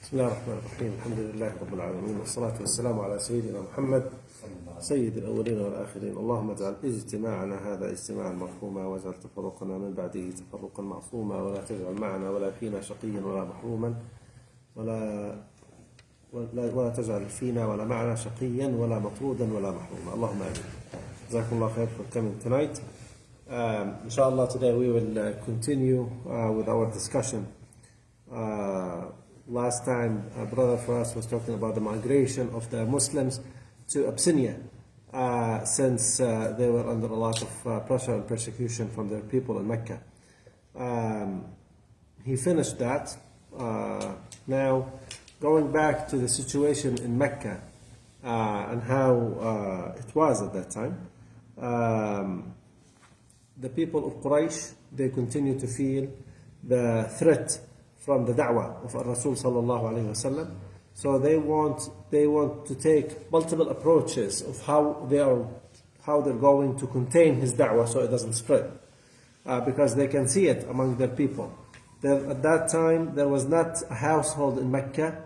بسم الله الرحمن الرحيم. الحمد لله رب العالمين، والصلاة والسلام على سيدنا محمد سيد الأولين والآخرين. اللهم اجعل اجتماعنا هذا اجتماعا مرحوما، واجعل تفرقنا من بعده تفرقا معصوما، ولا تجعل معنا ولا فينا شقيا ولا محروما، ولا تجعل فينا ولا معنا شقيا ولا مطرودا ولا محروما. اللهم آمين. جزاكم الله خير for coming tonight. Inshallah, today we will continue with our discussion. Last time a brother for us was talking about the migration of the Muslims to Abyssinia since they were under a lot of pressure and persecution from their people in Mecca. He finished that. Now going back to the situation in Mecca and how it was at that time, the people of Quraysh, they continue to feel the threat from the da'wah of Rasul sallallahu alayhi wasallam. So they want to take multiple approaches of how they're going to contain his da'wah so it doesn't spread, because they can see it among their people. At that time there was not a household in Mecca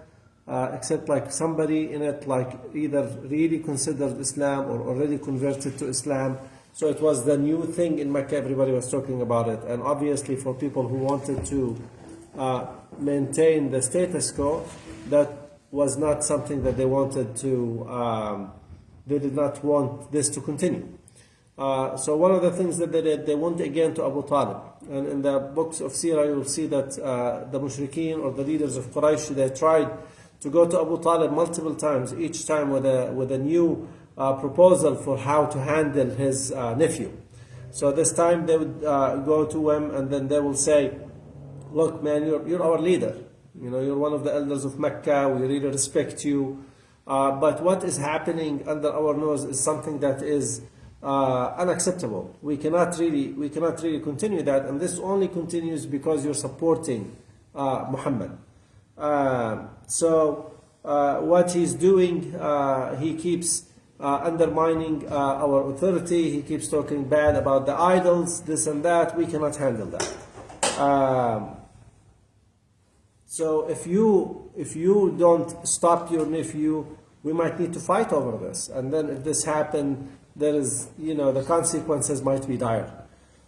except like somebody in it like either really considered Islam or already converted to Islam. So it was the new thing in Mecca, everybody was talking about it. And obviously for people who wanted to maintain the status quo, that was not something that they wanted to, they did not want this to continue. So one of the things that they did, they went again to Abu Talib. And in the books of Seerah you will see that the mushrikeen or the leaders of Quraysh, they tried to go to Abu Talib multiple times, each time with a new proposal for how to handle his nephew. So this time they would go to him and then they will say, look man, you're our leader, you're one of the elders of Mecca, we really respect you, but what is happening under our nose is something that is unacceptable. We cannot really continue that, and this only continues because you're supporting Muhammad. So what he's doing, he keeps undermining our authority, he keeps talking bad about the idols, this and that. We cannot handle that. So if you don't stop your nephew, we might need to fight over this. And then if this happens, there is, the consequences might be dire.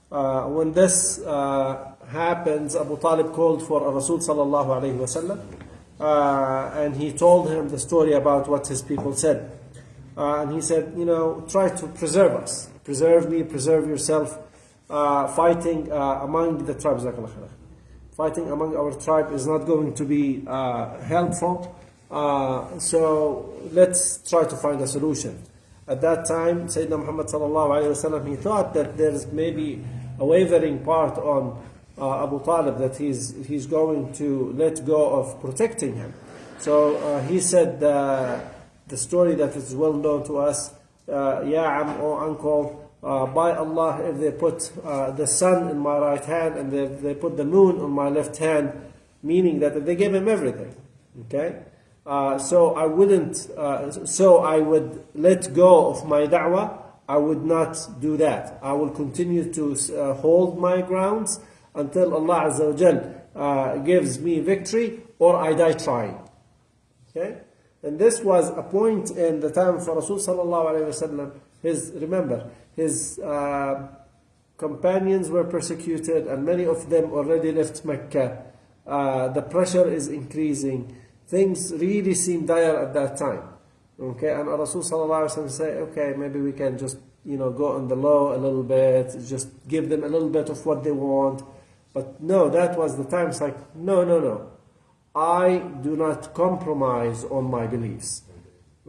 When this happens, Abu Talib called for Rasul sallallahu alayhi wasallam, and he told him the story about what his people said. And he said, try to preserve us. Preserve me, preserve yourself. Fighting among the tribes, fighting among our tribe is not going to be helpful. So let's try to find a solution. At that time, Sayyidina Muhammad sallallahu alayhi wasallam, he thought that there's maybe a wavering part on Abu Talib, that he's going to let go of protecting him. So he said the story that is well known to us, Ya Am, O uncle, by Allah, if they put the sun in my right hand and they put the moon on my left hand, meaning that they gave him everything. Okay, so I wouldn't. So I would let go of my da'wah. I would not do that. I will continue to hold my grounds until Allah Azza wa Jal gives me victory, or I die trying. Okay, and this was a point in the time for Rasul sallallahu alaihi wasallam. His companions were persecuted, and many of them already left Mecca. The pressure is increasing. Things really seem dire at that time. Okay, and Rasul sallallahu alaihi wasallam say, okay, maybe we can just go on the low a little bit, just give them a little bit of what they want. But no, that was the time. It's like no. I do not compromise on my beliefs.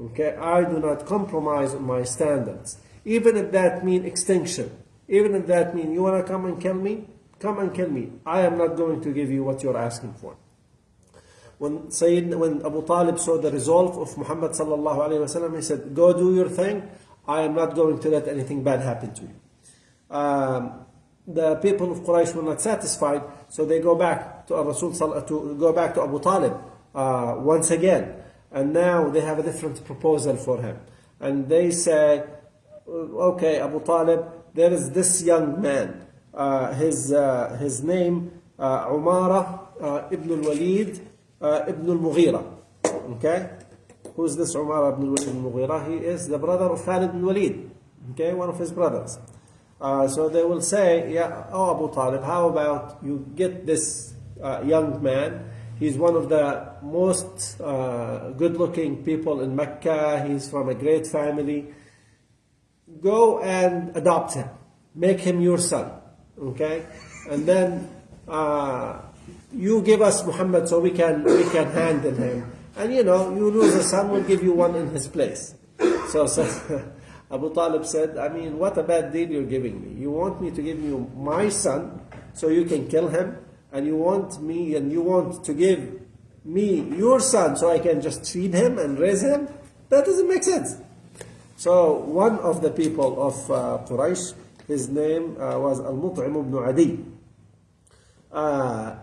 Okay, I do not compromise on my standards. Even if that means extinction, even if that means you want to come and kill me, come and kill me. I am not going to give you what you're asking for. When Abu Talib saw the resolve of Muhammad sallallahu alayhi wasallam, he said, go do your thing. I am not going to let anything bad happen to you. The people of Quraysh were not satisfied, so they go back to Abu Talib once again. And now they have a different proposal for him. And they say, okay, Abu Talib, there is this young man. His name, Umara ibn al-Walid, ibn al-Mughira. Okay? Who's this Umar ibn al-Mughira? He is the brother of Khalid ibn Walid. Okay? One of his brothers. So they will say, yeah, oh Abu Talib, how about you get this young man? He's one of the most good-looking people in Mecca. He's from a great family. Go and adopt him. Make him your son. Okay? And then you give us Muhammad so we can handle him. And you lose a son, we'll give you one in his place. So Abu Talib said, I mean, what a bad deal you're giving me. You want me to give you my son so you can kill him? And you want to give me your son so I can just feed him and raise him? That doesn't make sense. So one of the people of Quraysh, his name was Al-Mut'im ibn Adi,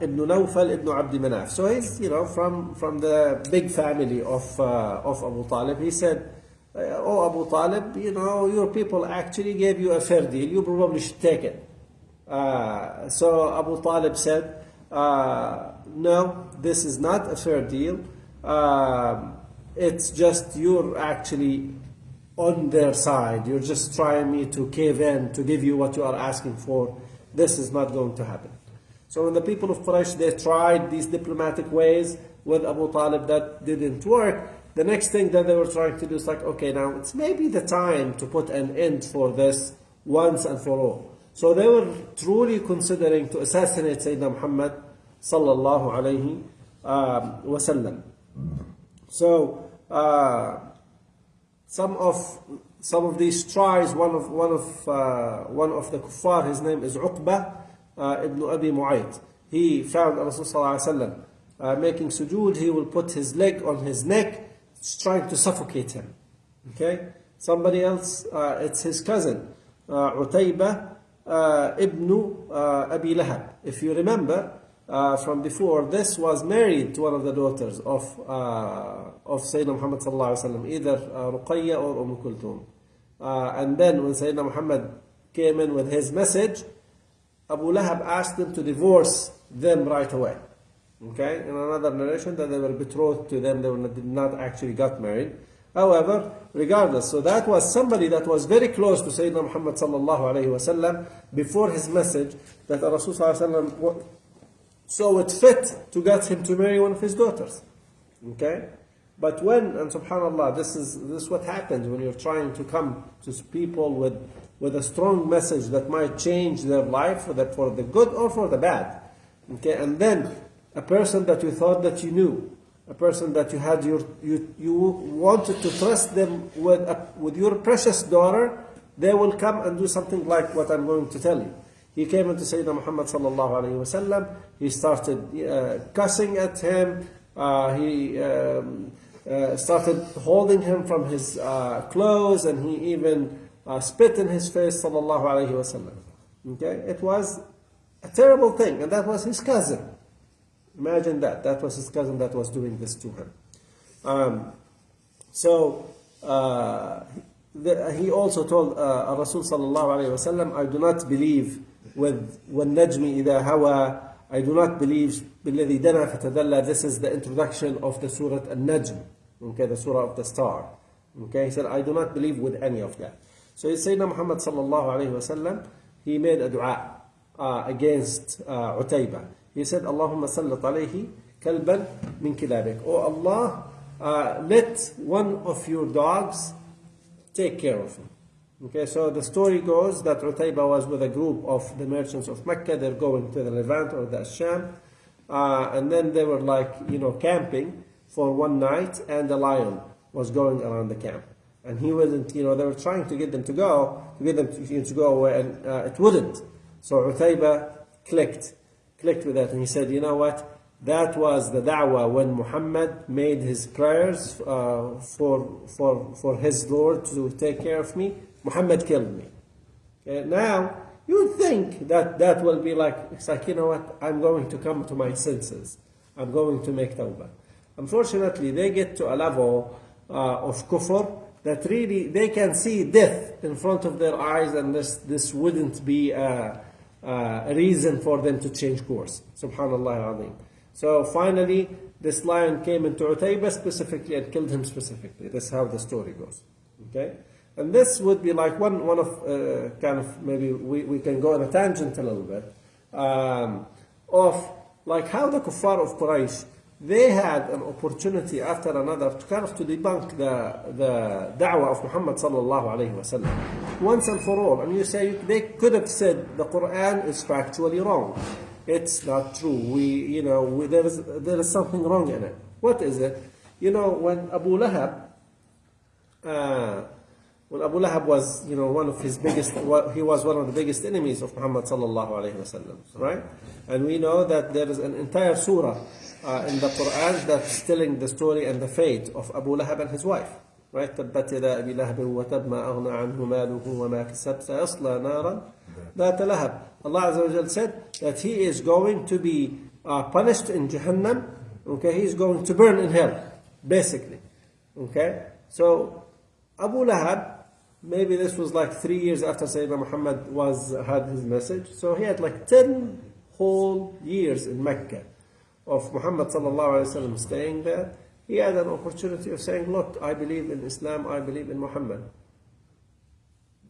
ibn Nawfal ibn Abd Manaf. So he's from the big family of Abu Talib. He said, oh Abu Talib, your people actually gave you a fair deal. You probably should take it. So Abu Talib said, no, this is not a fair deal. It's just you're actually on their side. You're just trying me to cave in to give you what you are asking for. This is not going to happen. So when the people of Quraysh, they tried these diplomatic ways with Abu Talib, that didn't work. The next thing that they were trying to do is like, okay, now it's maybe the time to put an end for this once and for all. So they were truly considering to assassinate Sayyidina Muhammad sallallahu alayhi wasallam. So some of these tries, one of the kuffar, his name is Uqba ibn Abi Mu'ayt. He found Rasul sallallahu alayhi wasallam making sujood. He will put his leg on his neck, trying to suffocate him. Okay. Somebody else, it's his cousin, Utayba ibn Abi Lahab. If you remember from before, this was married to one of the daughters of Sayyidina Muhammad sallallahu alaihi wasallam, either Ruqayya or Kulthum. And then when Sayyidina Muhammad came in with his message, Abu Lahab asked them to divorce them right away. Okay, in another narration that they were betrothed to them, they did not actually got married. However, regardless, so that was somebody that was very close to Sayyidina Muhammad sallallahu alayhi wasallam before his message, that Rasul sallallahu alayhi wasallam saw it fit to get him to marry one of his daughters. Okay, but and subhanallah, this is what happens when you're trying to come to people with a strong message that might change their life for the good or for the bad. Okay, and then a person that you thought that you knew, a person that you wanted to trust them with your precious daughter, they will come and do something like what I'm going to tell you. He came into Sayyidina Muhammad sallallahu alayhi wasallam. He started cussing at him. He started holding him from his clothes, and he even spit in his face sallallahu alayhi wasallam. Okay, it was a terrible thing, and that was his cousin. Imagine that. That was his cousin that was doing this to him. He also told Rasul sallallahu alayhi wasallam, I do not believe with وَالنَّجْمِ إِذَا هَوَى. I do not believe بِالَّذِي دَنَا فَتَدَلَّى. This is the introduction of the Surah Al-Najm. Okay, the Surah of the Star. Okay, he said, I do not believe with any of that. So Sayyidina Muhammad sallallahu alayhi wasallam, he made a dua against Utayba. He said, Allahumma sallit alayhi kalban min kilabik. Oh Allah, let one of your dogs take care of him. Okay, so the story goes that Utayba was with a group of the merchants of Mecca. They're going to the Levant or the Sham. And then they were camping for one night, and a lion was going around the camp. And he wasn't, they were trying to get them to go away, and it wouldn't. So Utayba clicked with that, and he said, you know what? That was the da'wah when Muhammad made his prayers for his Lord to take care of me. Muhammad killed me. Okay, now, you would think that will be it's like, you know what? I'm going to come to my senses. I'm going to make tawbah. Unfortunately, they get to a level of kufr that really they can see death in front of their eyes, and this wouldn't be a reason for them to change course. Subhanallah al-Azim. So finally, this lion came into Utaybah specifically and killed him specifically. That's how the story goes. Okay? And this would be like one of kind of, maybe we can go on a tangent a little bit, of like how the kuffar of Quraysh, they had an opportunity after another to kind of to debunk the da'wah of Muhammad sallallahu alayhi wa sallam once and for all. And you say they could have said the Quran is factually wrong. It's not true. There is something wrong in it. What is it? When Abu Lahab was, one of his biggest, he was one of the biggest enemies of Muhammad sallallahu alayhi wa sallam, right? And we know that there is an entire surah in the Quran that's telling the story and the fate of Abu Lahab and his wife, right? تبت يدا أبي لهب وتب ما أغنى عنه ماله وما كسب سيصلى نارا ذات لهب. Allah Azza wa Jal said that he is going to be punished in Jahannam. Okay, he is going to burn in hell, basically. Okay, so Abu Lahab, maybe this was like 3 years after Sayyidina Muhammad had his message. So he had like 10 whole years in Mecca of Muhammad sallallahu alayhi wa sallam staying there. He had an opportunity of saying, look, I believe in Islam, I believe in Muhammad.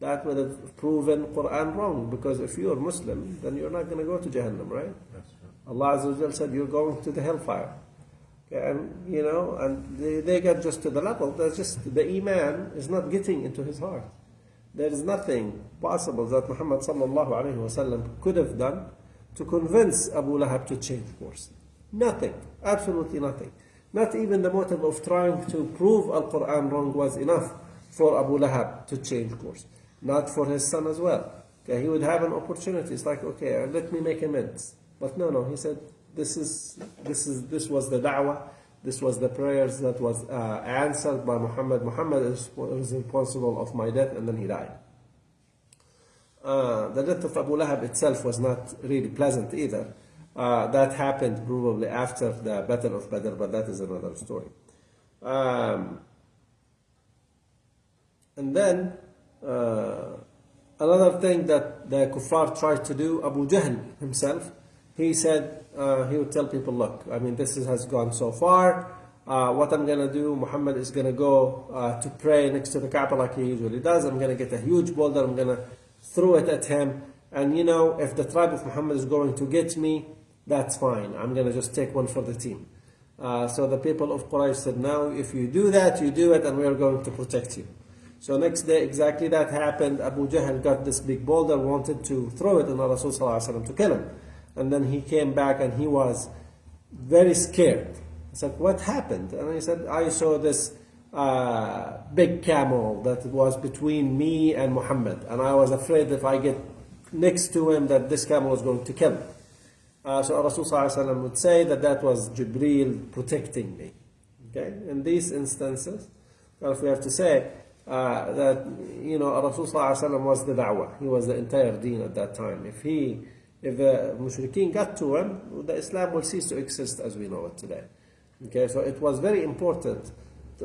That would have proven Quran wrong, because if you're Muslim, then you're not going to go to Jahannam, right? That's right. Allah Azza wa Jal said you're going to the hellfire. Okay, and they get just to the level, that's just the Iman is not getting into his heart. There is nothing possible that Muhammad sallallahu alayhi wa sallam could have done to convince Abu Lahab to change course. Nothing, absolutely nothing. Not even the motive of trying to prove Al-Quran wrong was enough for Abu Lahab to change course. Not for his son as well. Okay, he would have an opportunity. It's like, okay, let me make amends. But no, he said, this was the da'wah, this was the prayers that was answered by Muhammad. Muhammad is responsible of my death, and then he died. The death of Abu Lahab itself was not really pleasant either. That happened probably after the Battle of Badr, but that is another story. And then another thing that the kuffar tried to do, Abu Jahl himself, he said, he would tell people, look, this has gone so far. What I'm going to do, Muhammad is going to go to pray next to the Kaaba like he usually does. I'm going to get a huge boulder, I'm going to throw it at him. And if the tribe of Muhammad is going to get me, that's fine. I'm going to just take one for the team. So the people of Quraysh said, no, if you do that, you do it, and we are going to protect you. So next day, exactly that happened. Abu Jahl got this big boulder, wanted to throw it on Rasul sallallahu alaihi wasallam to kill him. And then he came back and he was very scared. He said, what happened? And he said, I saw this big camel that was between me and Muhammad. And I was afraid if I get next to him that this camel was going to kill me. So Rasul sallallahu alaihi wasallam would say that was Jibreel protecting me. Okay? In these instances, if we have to say, that Rasul sallallahu alaihi wasallam was the da'wah. He was the entire deen at that time. If the mushrikeen got to him, the Islam will cease to exist as we know it today. Okay, so it was very important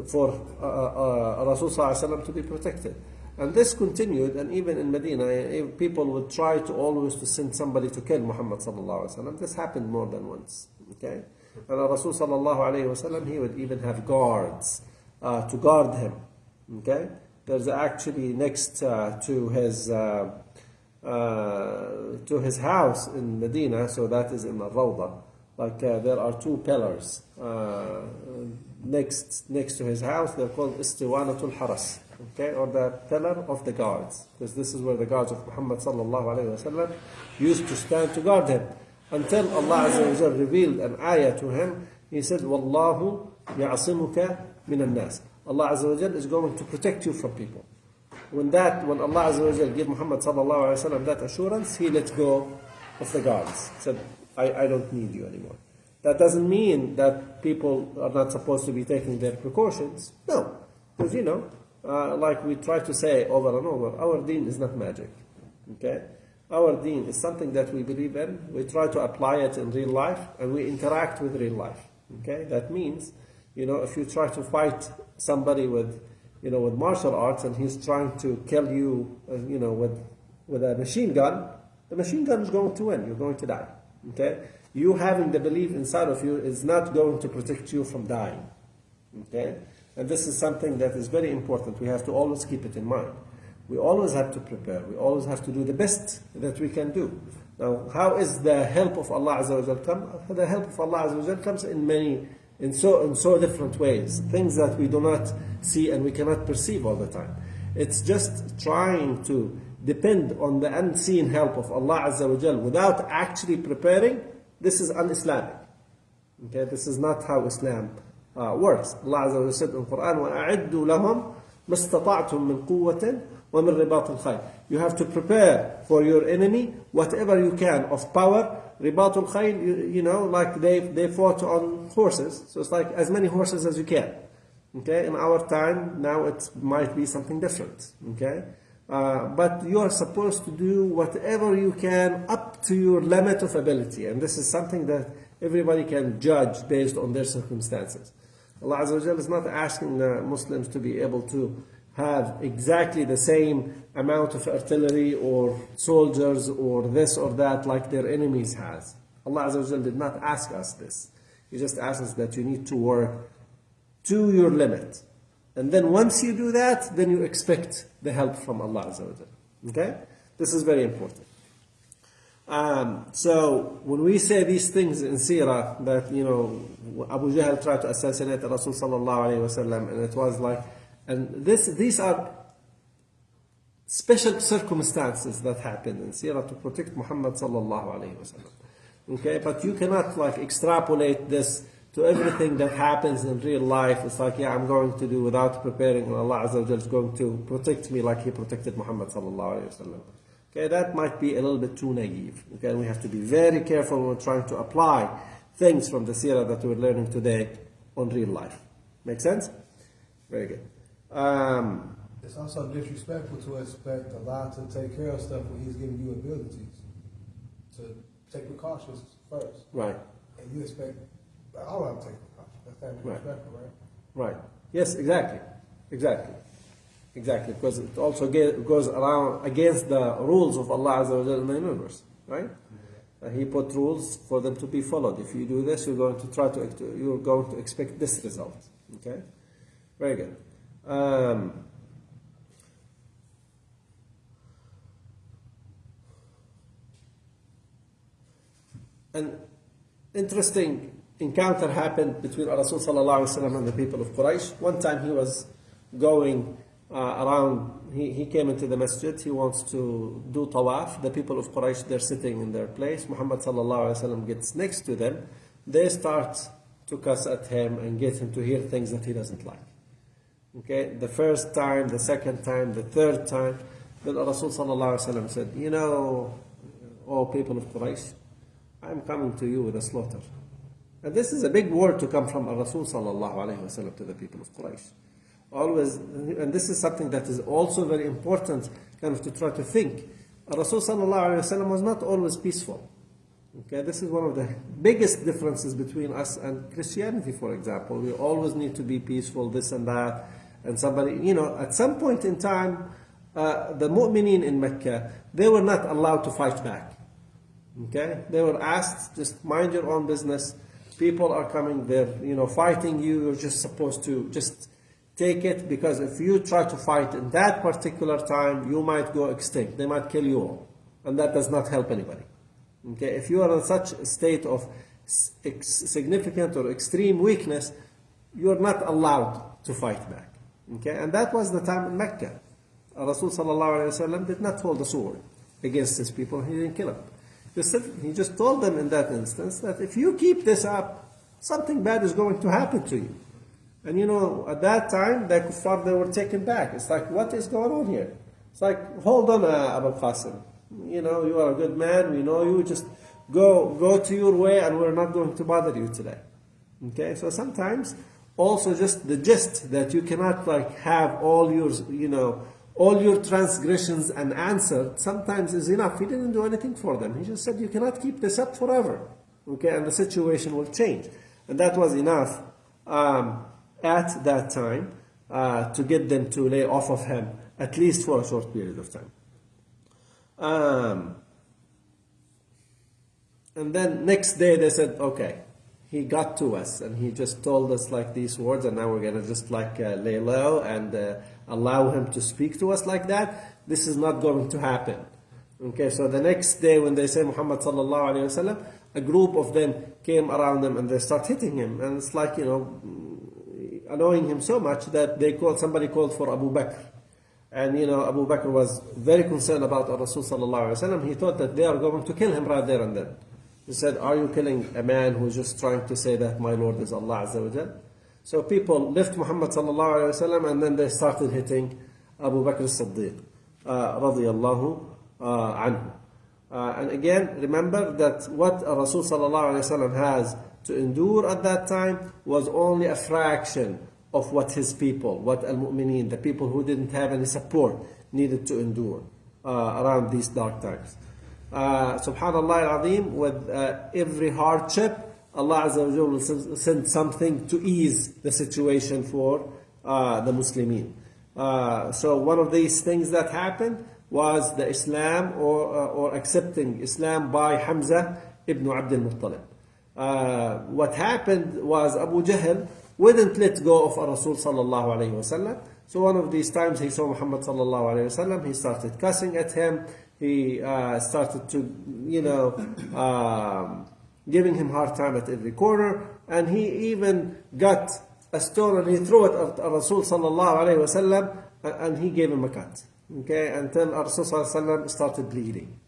for Rasul sallallahu alaihi wasallam to be protected. And this continued, and even in Medina, people would try to always to send somebody to kill Muhammad sallallahu alaihi wasallam. This happened more than once. Okay, and Rasul sallallahu alaihi wasallam, he would even have guards to guard him. Okay, there's actually next to his house in Medina, so that is in the Rawda. Like there are two pillars next to his house. They're called Istiwanatul Haras. Okay, or the pillar of the guards, because this is where the guards of Muhammad sallallahu alaihi wasallam used to stand to guard him, until Allah Azza wa Jalla revealed an ayah to him. He said, "Wallahu ya'asimuka minan nas." Allah Azza wa Jalla is going to protect you from people. When Allah Azza wa Jalla gave Muhammad sallallahu alaihi wasallam that assurance, he let go of the guards. He said, I don't need you anymore. That doesn't mean that people are not supposed to be taking their precautions. No, because like we try to say over and over, our deen is not magic. Okay, our deen is something that we believe in. We try to apply it in real life, and we interact with real life. Okay, that means, if you try to fight somebody with martial arts, and he's trying to kill you, with a machine gun, the machine gun is going to win. You're going to die. Okay, You having the belief inside of you is not going to protect you from dying. Okay? And this is something that is very important. We have to always keep it in mind. We always have to prepare. We always have to do the best that we can do. Now, how is the help of Allah Azza wa Jal come? The help of Allah Azza wa Jal comes in so different ways. Things that we do not see and we cannot perceive all the time. It's just trying to depend on the unseen help of Allah Azza wa Jal without actually preparing. This is un-Islamic. Okay, this is not how Islam works. Allah Azza wa Jalla said in the Quran, وَأَعِدُّوا لَهُمْ مَا اسْتَطَعْتُم مِّن قُوَّةٍ وَمِن رِبَاطِ الْخَيْلِ. You have to prepare for your enemy whatever you can of power. رِبَاطُ الْخَيْلِ, you know, like they fought on horses. So it's like as many horses as you can. Okay, in our time, now it might be something different. Okay, but you are supposed to do whatever you can up to your limit of ability. And this is something that everybody can judge based on their circumstances. Allah Azza wa Jalla is not asking the Muslims to be able to have exactly the same amount of artillery or soldiers or this or that like their enemies has. Allah Azza wa Jalla did not ask us this. He just asked us that you need to work to your limit. And then once you do that, then you expect the help from Allah Azza wa Jalla. Okay? This is very important. So when we say these things in Seerah, that, you know, Abu Jahl tried to assassinate Rasul sallallahu alayhi wa sallam, and it was like, and these are special circumstances that happened in Seerah to protect Muhammad sallallahu alayhi wa sallam. Okay, but you cannot like extrapolate this to everything that happens in real life. It's like, yeah, I'm going to do without preparing, and Allah Azza wa Jalla is going to protect me like He protected Muhammad sallallahu alayhi wa sallam. Okay, that might be a little bit too naive. Okay, we have to be very careful when we're trying to apply things from the Seerah that we're learning today on real life. Make sense? Very good. It's also disrespectful to expect Allah to take care of stuff when He's giving you abilities to take precautions first. Right. And you expect Allah to take precautions. That's kind of disrespectful, right? Right. Yes, exactly. Exactly, because it also goes around against the rules of Allah Azza wa Jalla in the universe, right? He put rules for them to be followed. If you do this, you're going to expect this result. Okay, very good. An interesting encounter happened between Rasul sallallahu alaihi wasallam and the people of Quraysh. One time he was going around, he came into the masjid, he wants to do tawaf. The people of Quraysh, they're sitting in their place. Muhammad sallallahu alaihi wasallam gets next to them. They start to cuss at him and get him to hear things that he doesn't like. Okay, the first time, the second time, the third time, then Rasul sallallahu alaihi wasallam said, you know, oh people of Quraysh, I'm coming to you with a slaughter. And this is a big word to come from Rasul sallallahu alaihi wasallam to the people of Quraysh. Always, and this is something that is also very important, kind of to try to think. Rasul sallallahu alaihi wasallam was not always peaceful. Okay, this is one of the biggest differences between us and Christianity, for example. We always need to be peaceful, this and that, and somebody, you know, at some point in time, the mu'mineen in Mecca, they were not allowed to fight back. Okay, they were asked, just mind your own business. People are coming, they're, you know, fighting you. You're just supposed to just take it, because if you try to fight in that particular time, you might go extinct. They might kill you all. And that does not help anybody. Okay? If you are in such a state of significant or extreme weakness, you are not allowed to fight back. Okay? And that was the time in Mecca. Rasul sallallahu alayhi wa sallam did not hold a sword against his people. He didn't kill them. He just told them in that instance that if you keep this up, something bad is going to happen to you. And you know, at that time, the kuffar, they were taken back. It's like, what is going on here? It's like, hold on, Abu Qasim. You know, you are a good man. We know you. Just go to your way, and we're not going to bother you today. Okay? So sometimes, also just the gist that you cannot like have all your, you know, all your transgressions and answered, sometimes is enough. He didn't do anything for them. He just said, you cannot keep this up forever. Okay? And the situation will change. And that was enough. At that time, to get them to lay off of him, at least for a short period of time. And then next day they said, okay, he got to us and he just told us like these words, and now we're going to just like lay low and allow him to speak to us like that. This is not going to happen. Okay, so the next day when they say Muhammad sallallahu alayhi wasallam, a group of them came around him and they start hitting him, and it's like, annoying him so much that somebody called for Abu Bakr. And Abu Bakr was very concerned about Rasul sallallahu alayhi wasallam. He thought that they are going to kill him right there and then. He said, are you killing a man who's just trying to say that my Lord is Allah Azza wa Jal? So people left Muhammad sallallahu alayhi wasallam and then they started hitting Abu Bakr as-Siddiq radiyallahu anhu. And again, remember that what Rasul sallallahu alayhi wasallam has to endure at that time was only a fraction of what his people, what al-mu'mineen, the people who didn't have any support, needed to endure around these dark times. Subhanallah al-Azim, with every hardship, Allah Azza wa Jalla will send something to ease the situation for the Muslimin. So one of these things that happened was the Islam or accepting Islam by Hamza ibn Abdul Muttalib. What happened was Abu Jahl wouldn't let go of Rasul sallallahu alayhi wasallam. So one of these times he saw Muhammad sallallahu alayhi wasallam, he started cussing at him. He started to, giving him hard time at every corner, and he even got a stone and he threw it at Rasul sallallahu alayhi wasallam, and he gave him a cut. Okay, until Rasul sallallahu alayhi wasallam started bleeding.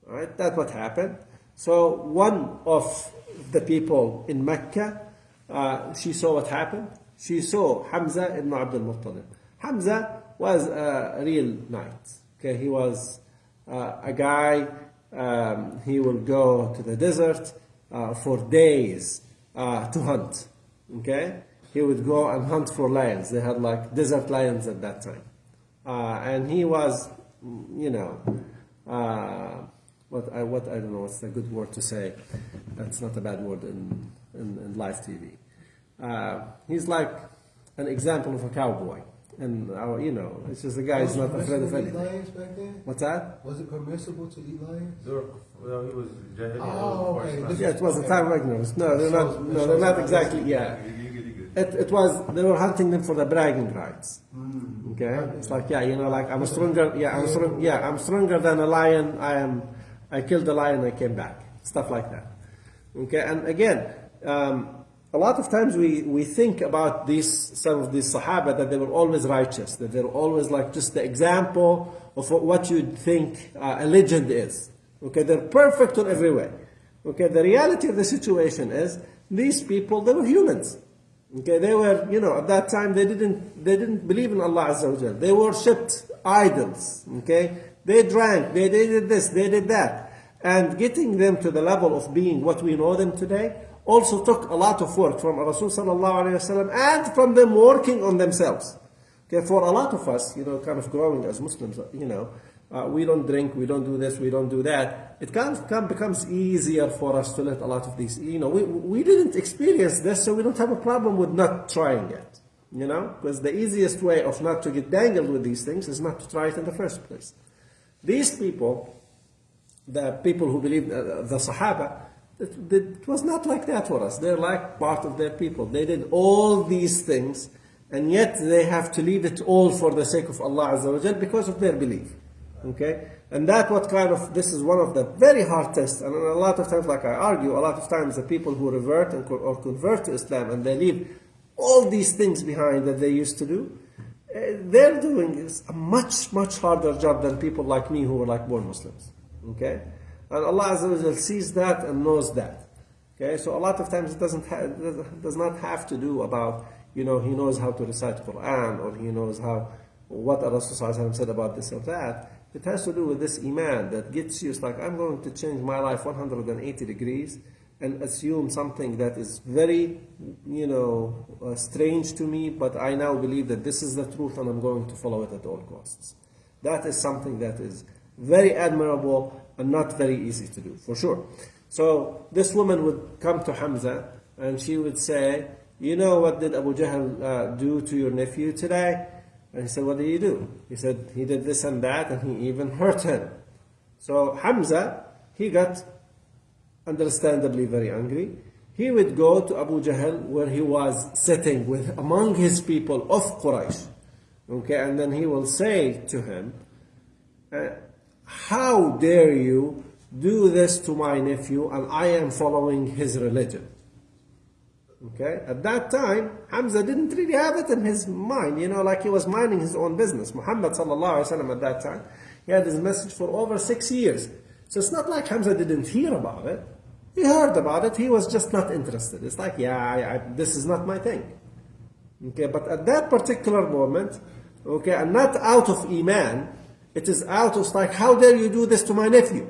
All right, that's what happened. So one of the people in Mecca, she saw what happened. She saw Hamza ibn Abdul Muttalib. Hamza was a real knight. Okay, he was a guy. He will go to the desert for days to hunt. Okay, he would go and hunt for lions. They had like desert lions at that time, and he was, what I don't know what's a good word to say. That's not a bad word in live TV. He's like an example of a cowboy. And it's just a guy who's not afraid of anything. Lions back then? What's that? Was it permissible to eat lions? Well, he was Jahili. Oh, okay. Yeah, it was a time of ignorance. No, they're not exactly. Yeah, it was. They were hunting them for the bragging rights. Okay, it's like like I'm stronger. Yeah, I'm stronger than a lion. I killed a lion. I came back. Stuff like that. Okay, and again. A lot of times we think about some of these Sahaba that they were always righteous, that they were always like just the example of what you'd think a legend is. Okay, they're perfect in every way. Okay, the reality of the situation is these people, they were humans. Okay, they were, at that time they didn't believe in Allah Azza wa Jalla. They worshipped idols. Okay, they drank, they did this, they did that, and getting them to the level of being what we know them today also took a lot of work from Rasul sallallahu alayhi wasallam and from them working on themselves. Okay, for a lot of us, kind of growing as Muslims, we don't drink, we don't do this, we don't do that. It becomes easier for us to let a lot of these, we didn't experience this, so we don't have a problem with not trying it. Because the easiest way of not to get dangled with these things is not to try it in the first place. These people, the people who believe, the Sahaba, it was not like that for us. They're like part of their people. They did all these things, and yet they have to leave it all for the sake of Allah Azza wa Jal because of their belief. Okay? And this is one of the very hard tests. And a lot of times, like I argue, a lot of times the people who revert or convert to Islam and they leave all these things behind that they used to do, they're doing a much, much harder job than people like me who were like born Muslims. Okay? And Allah Azza wa Jal sees that and knows that. Okay, so a lot of times it does not have to do about, he knows how to recite Quran or he knows what Rasul said about this or that. It has to do with this iman that gets you, it's like, I'm going to change my life 180 degrees and assume something that is very, strange to me, but I now believe that this is the truth and I'm going to follow it at all costs. That is something that is very admirable and not very easy to do, for sure. So this woman would come to Hamza and she would say, what did Abu Jahl do to your nephew today? And he said, what did he do? He said, he did this and that and he even hurt him. So Hamza, he got understandably very angry, he would go to Abu Jahl where he was sitting with among his people of Quraysh. Okay, and then he will say to him, how dare you do this to my nephew and I am following his religion? Okay, at that time, Hamza didn't really have it in his mind, like he was minding his own business. Muhammad sallallahu alaihi wasallam at that time, he had his message for over 6 years. So it's not like Hamza didn't hear about it. He heard about it, he was just not interested. It's like, this is not my thing. Okay, but at that particular moment, okay, and not out of Iman, it is out of like, how dare you do this to my nephew?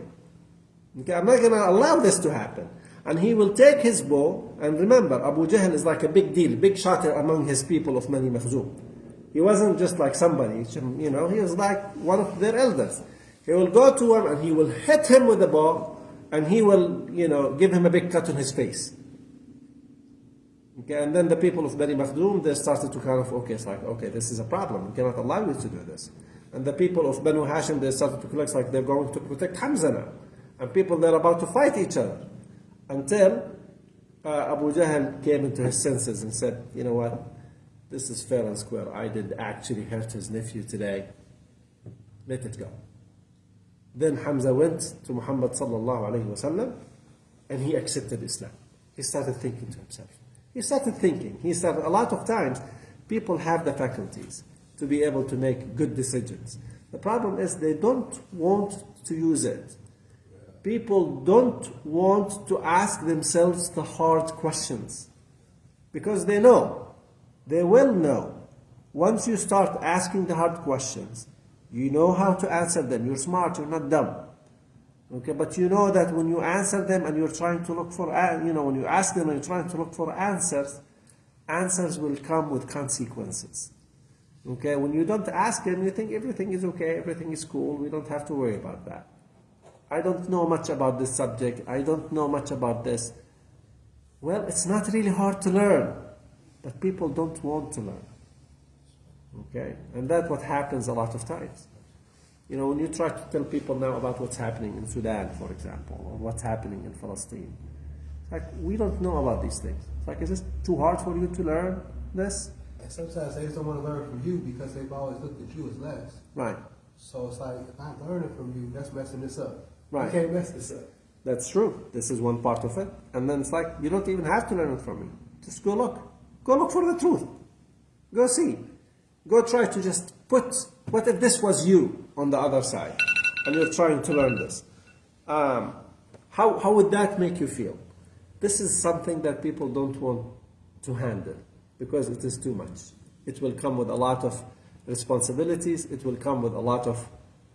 Okay, I'm not going to allow this to happen. And he will take his bow, and remember, Abu Jahl is like a big deal, big shot among his people of Bani Makhzum. He wasn't just like somebody, he was like one of their elders. He will go to him and he will hit him with the bow, and he will, give him a big cut on his face. Okay, and then the people of Bani Makhzum, they started to kind of, it's like, this is a problem. We cannot allow you to do this. And the people of Banu Hashim, they started to collect like they're going to protect Hamza now. And people, they're about to fight each other. Until Abu Jahl came into his senses and said, you know what, this is fair and square. I did actually hurt his nephew today. Let it go. Then Hamza went to Muhammad sallallahu alayhi wasallam and he accepted Islam. He started thinking to himself. A lot of times, people have the faculties to be able to make good decisions. The problem is they don't want to use it. People don't want to ask themselves the hard questions because they know, they will know. Once you start asking the hard questions, you know how to answer them. You're smart, you're not dumb. Okay, but you know that when you answer them and you're trying to look for, when you ask them and you're trying to look for answers, answers will come with consequences. Okay, when you don't ask them, you think everything is okay, everything is cool, we don't have to worry about that. I don't know much about this subject, I don't know much about this. Well, it's not really hard to learn, but people don't want to learn. Okay, and that's what happens a lot of times. When you try to tell people now about what's happening in Sudan, for example, or what's happening in Palestine, it's like, we don't know about these things. It's like, is this too hard for you to learn this? And sometimes they just don't want to learn from you because they've always looked at you as less. Right. So it's like, if I'm learning from you, that's messing this up. Right. You can't mess this up. That's true. This is one part of it. And then it's like, you don't even have to learn it from me. Just go look. Go look for the truth. Go see. Go try to just put, what if this was you on the other side and you're trying to learn this? How would that make you feel? This is something that people don't want to handle because it is too much. It will come with a lot of responsibilities. It will come with a lot of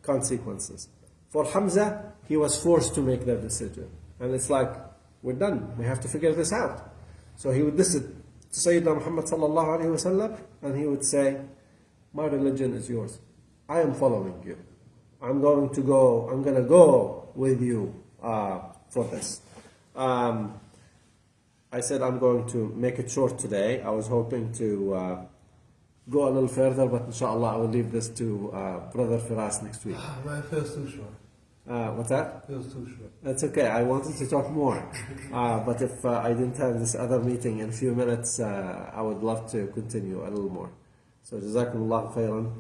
consequences. For Hamza, he was forced to make that decision. And it's like, we're done. We have to figure this out. So he would visit Sayyidina Muhammad sallallahu alayhi wa sallam and he would say, my religion is yours. I am following you. I'm going to go with you for this. I said I'm going to make it short today. I was hoping to go a little further, but inshallah I will leave this to Brother Firas next week. Man, it feels too short. What's that? It feels too short. That's okay. I wanted to talk more. But if I didn't have this other meeting in a few minutes, I would love to continue a little more. So Jazakumullah khairan.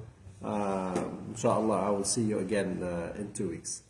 Inshallah, I will see you again in 2 weeks.